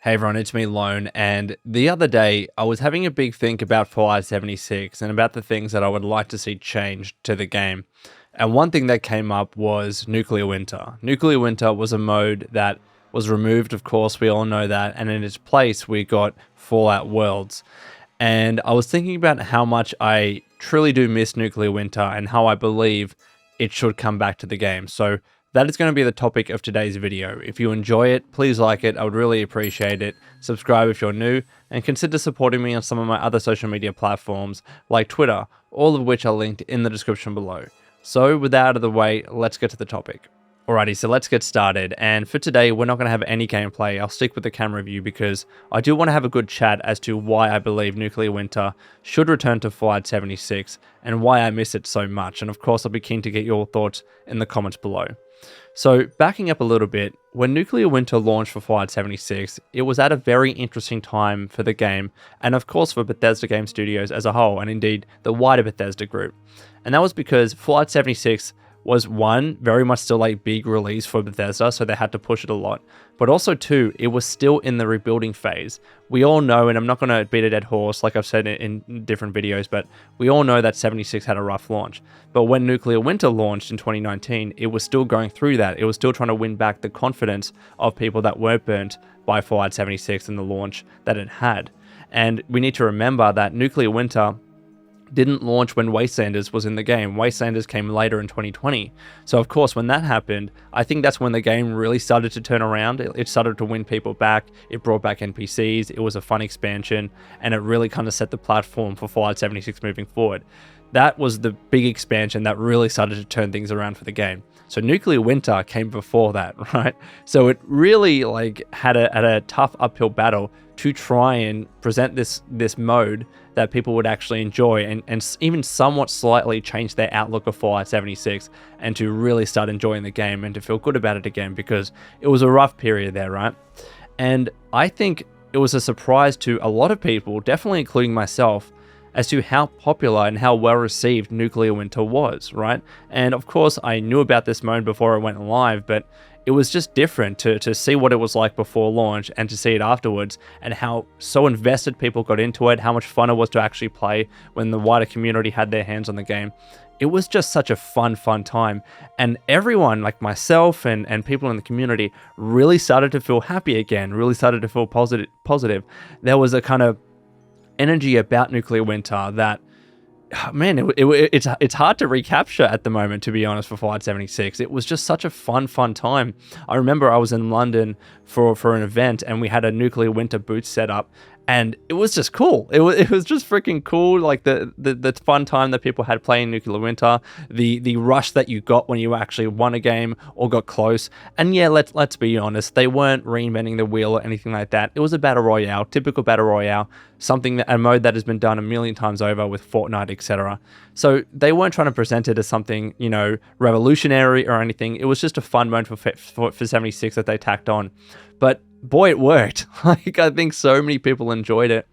Hey everyone, it's me Lone, and the other day I was having a big think about Fallout 76 and about the things that I would like to see changed to the game. And one thing that came up was Nuclear Winter. Nuclear Winter was a mode that was removed, of course, we all know that, and in its place we got Fallout Worlds. And I was thinking about how much I truly do miss Nuclear Winter and how I believe it should come back to the game. So that is going to be the topic of today's video. If you enjoy it, please like it. I would really appreciate it. Subscribe if you're new, and consider supporting me on some of my other social media platforms like Twitter, all of which are linked in the description below. So with that out of the way, let's get to the topic. Alrighty, so let's get started. And for today, we're not going to have any gameplay. I'll stick with the camera view because I do want to have a good chat as to why I believe Nuclear Winter should return to Fallout 76 and why I miss it so much. And of course, I'll be keen to get your thoughts in the comments below. So backing up a little bit, when Nuclear Winter launched for Fallout 76, it was at a very interesting time for the game, and of course for Bethesda Game Studios as a whole, and indeed the wider Bethesda group. And that was because Fallout 76 was one, very much still a big release for Bethesda, so they had to push it a lot. But also two, it was still in the rebuilding phase. We all know, and I'm not going to beat a dead horse like I've said in different videos, but we all know that 76 had a rough launch. But when Nuclear Winter launched in 2019, it was still going through that. It was still trying to win back the confidence of people that were burnt by Fallout 76 and the launch that it had. And we need to remember that Nuclear Winter didn't launch when Wastelanders was in the game. Wastelanders came later in 2020. So of course, when that happened, I think that's when the game really started to turn around. It started to win people back. It brought back NPCs. It was a fun expansion, and it really kind of set the platform for Fallout 76 moving forward. That was the big expansion that really started to turn things around for the game. So Nuclear Winter came before that, right? So it really had a tough uphill battle to try and present this mode that people would actually enjoy and even somewhat slightly change their outlook of Fallout 76 and to really start enjoying the game and to feel good about it again, because it was a rough period there, right? And I think it was a surprise to a lot of people, definitely including myself, as to how popular and how well received Nuclear Winter was, right? And of course, I knew about this mode before it went live, but it was just different to see what it was like before launch and to see it afterwards, and how so invested people got into it, how much fun it was to actually play when the wider community had their hands on the game. It was just such a fun time. And everyone, like myself and people in the community, really started to feel happy again, really started to feel positive. There was a kind of energy about Nuclear Winter that, man, it's hard to recapture at the moment, to be honest, for Fallout 76. It was just such a fun time. I remember I was in London for an event, and we had a Nuclear Winter booth set up, and it was just cool. It was just freaking cool, like the fun time that people had playing Nuclear Winter, the rush that you got when you actually won a game or got close. And yeah, let's be honest, they weren't reinventing the wheel or anything like that. It was a battle royale, typical battle royale, a mode that has been done a million times over with Fortnite, etc. So they weren't trying to present it as something, revolutionary or anything. It was just a fun mode for 76 that they tacked on. But boy, it worked. I think so many people enjoyed it.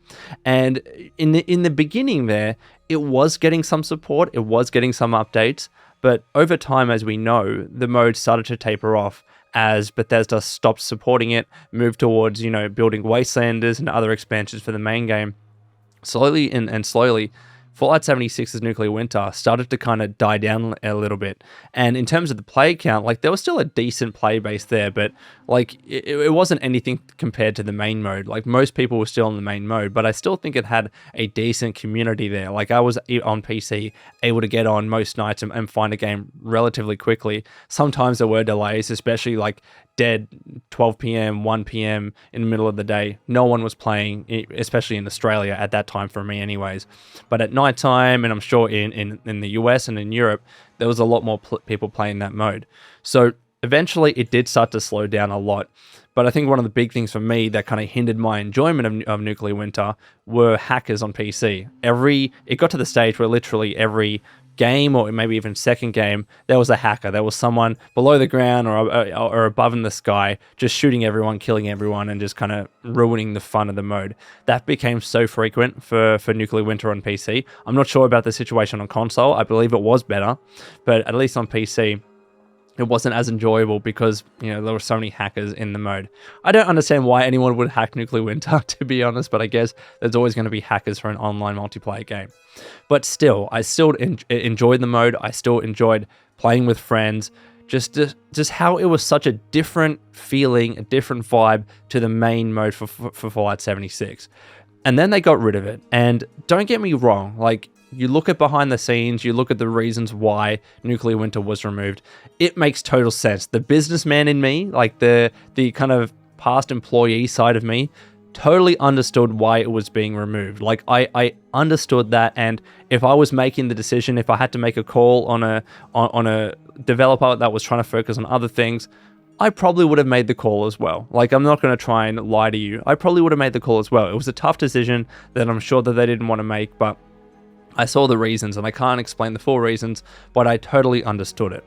And in the beginning there, it was getting some support, it was getting some updates, but over time, as we know, the mode started to taper off as Bethesda stopped supporting it, moved towards, building Wastelanders and other expansions for the main game. Slowly and slowly, Fallout 76's Nuclear Winter started to kind of die down a little bit. And in terms of the play count, there was still a decent play base there, but it wasn't anything compared to the main mode. Most people were still in the main mode, but I still think it had a decent community there. I was on PC, able to get on most nights and find a game relatively quickly. Sometimes there were delays, especially dead 12 p.m, 1 p.m. in the middle of the day. No one was playing, especially in Australia at that time for me anyways. But at night time, and I'm sure in the US and in Europe, there was a lot more people playing that mode. So eventually it did start to slow down a lot. But I think one of the big things for me that kind of hindered my enjoyment of Nuclear Winter were hackers on PC. It got to the stage where literally every game, or maybe even second game, there was a hacker. There was someone below the ground or above in the sky just shooting everyone, killing everyone, and just kind of ruining the fun of the mode. That became so frequent for Nuclear Winter on PC. I'm not sure about the situation on console. I believe it was better, but at least on PC, it wasn't as enjoyable because, there were so many hackers in the mode. I don't understand why anyone would hack Nuclear Winter, to be honest, but I guess there's always going to be hackers for an online multiplayer game. But still, I still enjoyed the mode. I still enjoyed playing with friends. Just how it was such a different feeling, a different vibe to the main mode for Fallout 76. And then they got rid of it. And don't get me wrong, like, you look at behind the scenes, you look at the reasons why Nuclear Winter was removed, it makes total sense. The businessman in me, like the kind of past employee side of me, totally understood why it was being removed. Like, I understood that, and if I was making the decision, if I had to make a call on a developer that was trying to focus on other things, I probably would have made the call as well. Like, I'm not going to try and lie to you. I probably would have made the call as well. It was a tough decision that I'm sure that they didn't want to make, but I saw the reasons, and I can't explain the full reasons, but I totally understood it.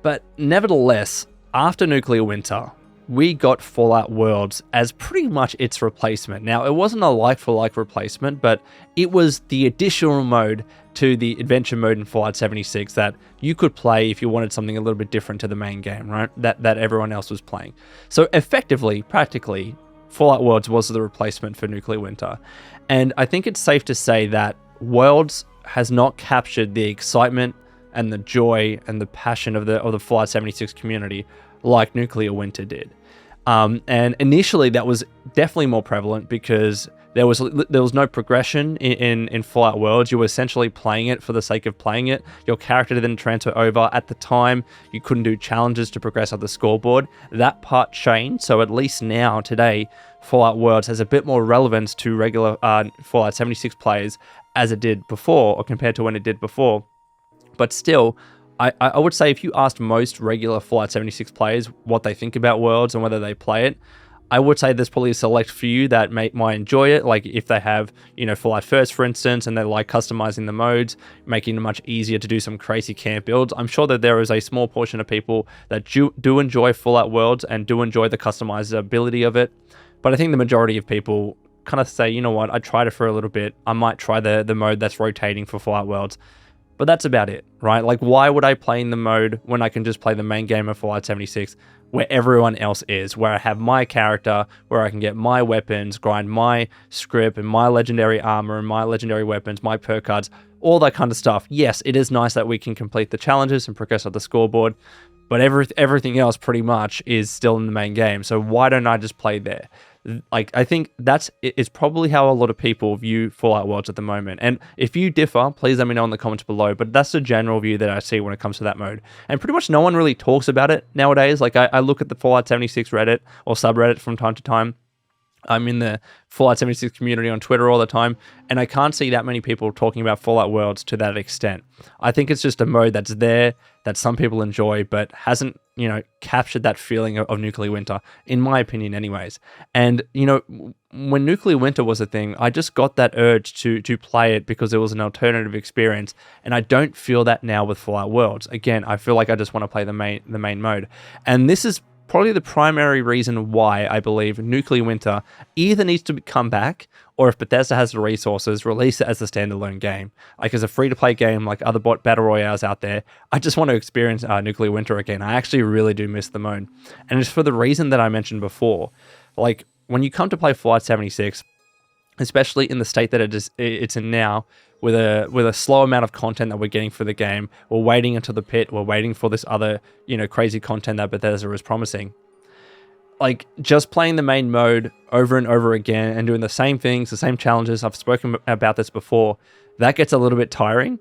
But nevertheless, after Nuclear Winter, we got Fallout Worlds as pretty much its replacement. Now, it wasn't a like-for-like replacement, but it was the additional mode to the adventure mode in Fallout 76 that you could play if you wanted something a little bit different to the main game, right? That everyone else was playing. So effectively, practically, Fallout Worlds was the replacement for Nuclear Winter. And I think it's safe to say that Worlds has not captured the excitement and the joy and the passion of the Fallout 76 community like Nuclear Winter did. And initially that was definitely more prevalent because there was no progression in Fallout Worlds. You were essentially playing it for the sake of playing it. Your character didn't transfer over. At the time, you couldn't do challenges to progress up the scoreboard. That part changed, so at least now, today, Fallout Worlds has a bit more relevance to regular Fallout 76 players as it did before, or compared to when it did before. But still, I would say if you asked most regular Fallout 76 players what they think about Worlds and whether they play it, I would say there's probably a select few that might enjoy it. Like if they have, Fallout First, for instance, and they like customizing the modes, making it much easier to do some crazy camp builds. I'm sure that there is a small portion of people that do enjoy Fallout Worlds and do enjoy the customizability of it. But I think the majority of people kind of say, you know what, I tried it for a little bit. I might try the mode that's rotating for Fallout Worlds. But that's about it, right? Like, why would I play in the mode when I can just play the main game of Fallout 76 where everyone else is, where I have my character, where I can get my weapons, grind my script and my legendary armor and my legendary weapons, my perk cards, all that kind of stuff. Yes, it is nice that we can complete the challenges and progress on the scoreboard, but everything else pretty much is still in the main game. So why don't I just play there? Like, I think it's probably how a lot of people view Fallout Worlds at the moment. And if you differ, please let me know in the comments below. But that's the general view that I see when it comes to that mode. And pretty much no one really talks about it nowadays. Like, I look at the Fallout 76 Reddit or subreddit from time to time. I'm in the Fallout 76 community on Twitter all the time, and I can't see that many people talking about Fallout Worlds to that extent. I think it's just a mode that's there, that some people enjoy, but hasn't, captured that feeling of Nuclear Winter, in my opinion anyways. And, when Nuclear Winter was a thing, I just got that urge to play it because it was an alternative experience, and I don't feel that now with Fallout Worlds. Again, I feel like I just want to play the main mode. And this is probably the primary reason why I believe Nuclear Winter either needs to come back, or if Bethesda has the resources, release it as a standalone game. Like, as a free-to-play game, like other battle royales out there, I just want to experience Nuclear Winter again. I actually really do miss the mode. And it's for the reason that I mentioned before. Like, when you come to play Fallout 76, especially in the state that it's in now, with a slow amount of content that we're getting for the game, we're waiting until the pit, we're waiting for this other, crazy content that Bethesda is promising. Like, just playing the main mode over and over again and doing the same things, the same challenges, I've spoken about this before, that gets a little bit tiring.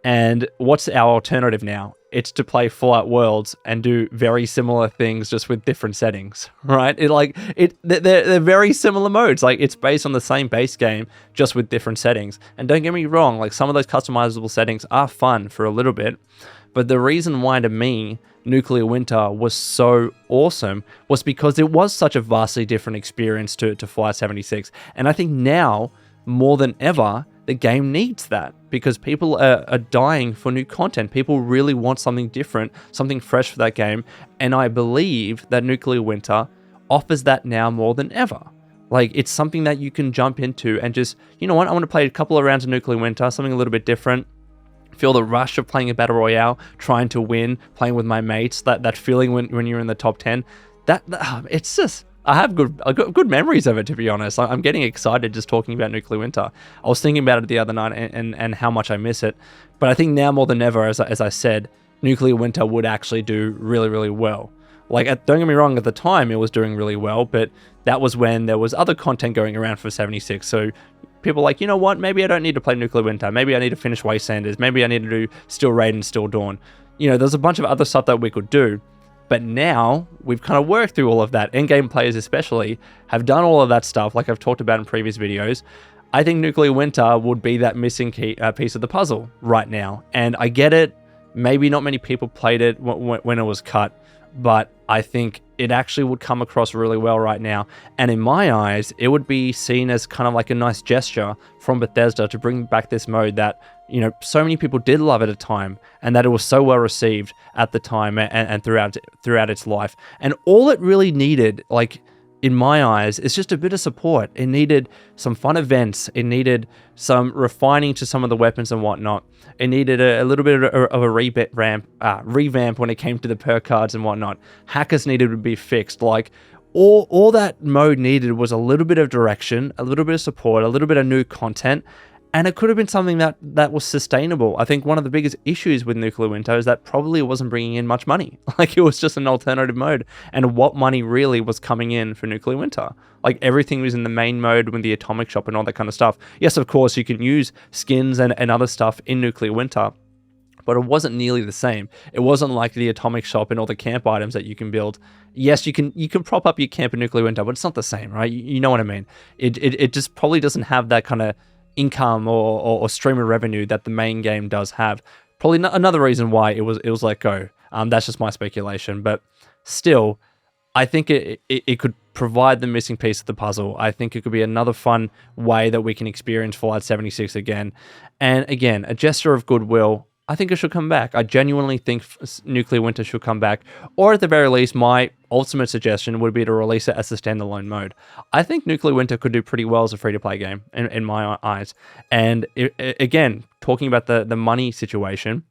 And what's our alternative now? It's to play Fallout Worlds and do very similar things, just with different settings, right? They're very similar modes. Like, it's based on the same base game, just with different settings. And don't get me wrong, like, some of those customizable settings are fun for a little bit. But the reason why, to me, Nuclear Winter was so awesome was because it was such a vastly different experience to Fallout 76. And I think now, more than ever, the game needs that, because people are dying for new content. People really want something different, something fresh for that game. And I believe that Nuclear Winter offers that now more than ever. Like, it's something that you can jump into and just, you know what, I want to play a couple of rounds of Nuclear Winter, something a little bit different. feel the rush of playing a battle royale, trying to win, playing with my mates, that feeling when you're in the top 10, it's just, I've got good memories of it, to be honest. I'm getting excited just talking about Nuclear Winter. I was thinking about it the other night and how much I miss it. But I think now more than ever, as I said, Nuclear Winter would actually do really, really well. Like, don't get me wrong, at the time it was doing really well, but that was when there was other content going around for 76. So people were like, you know what, maybe I don't need to play Nuclear Winter. Maybe I need to finish Wastelanders. Maybe I need to do Still Raid and Still Dawn. You know, there's a bunch of other stuff that we could do. But now we've kind of worked through all of that. Endgame players especially have done all of that stuff, like I've talked about in previous videos. I think Nuclear Winter would be that missing piece of the puzzle right now. And I get it. Maybe not many people played it when it was cut, but I think it actually would come across really well right now. And in my eyes, it would be seen as kind of like a nice gesture from Bethesda to bring back this mode that, you know, so many people did love at a time, and that it was so well received at the time and throughout its life. And all it really needed, like, in my eyes, is just a bit of support. It needed some fun events. It needed some refining to some of the weapons and whatnot. It needed a little bit of a revamp when it came to the perk cards and whatnot. Hackers needed to be fixed. Like, all that mode needed was a little bit of direction, a little bit of support, a little bit of new content, and it could have been something that was sustainable. I think one of the biggest issues with Nuclear Winter is that probably it wasn't bringing in much money. Like, it was just an alternative mode. And what money really was coming in for Nuclear Winter? Like, everything was in the main mode with the Atomic Shop and all that kind of stuff. Yes, of course, you can use skins and other stuff in Nuclear Winter, but it wasn't nearly the same. It wasn't like the Atomic Shop and all the camp items that you can build. Yes, you can prop up your camp in Nuclear Winter, but it's not the same, right? You know what I mean? It just probably doesn't have that kind of income or stream of revenue that the main game does have. Probably another reason why it was let go. That's just my speculation, but still, I think it could provide the missing piece of the puzzle. I think it could be another fun way that we can experience Fallout 76 again. And again, a gesture of goodwill. I think it should come back. I genuinely think Nuclear Winter should come back. Or at the very least, my ultimate suggestion would be to release it as a standalone mode. I think Nuclear Winter could do pretty well as a free-to-play game, in my eyes. And again, talking about the money situation,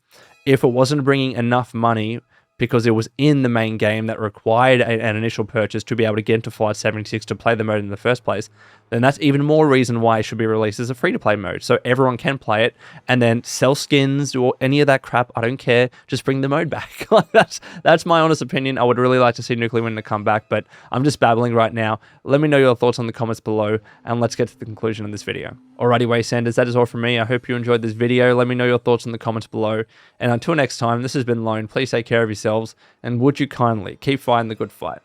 if it wasn't bringing enough money because it was in the main game that required an initial purchase to be able to get into Fallout 76 to play the mode in the first place, then that's even more reason why it should be released as a free-to-play mode, so everyone can play it, and then sell skins or any of that crap. I don't care. Just bring the mode back. That's my honest opinion. I would really like to see Nuclear Winter come back, but I'm just babbling right now. Let me know your thoughts in the comments below, and let's get to the conclusion of this video. Alrighty, Wastelanders, that is all from me. I hope you enjoyed this video. Let me know your thoughts in the comments below, and until next time, this has been Lone. Please take care of yourselves, and would you kindly keep fighting the good fight.